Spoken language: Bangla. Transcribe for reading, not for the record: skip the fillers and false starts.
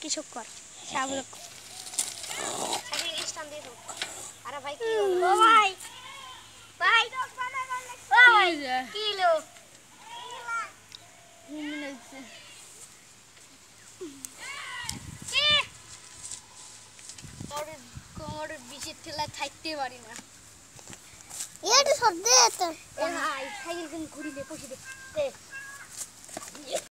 কৃষক শাবলক স্থান দিয়ে দাও। আরে ভাই কি হলো? ও ভাই কি হলো? কোমর বিচির ঠেলা থাকতে পারি না। এটা সব দে তো। এই সাইকেল ঘুরিলে পয়সা দে।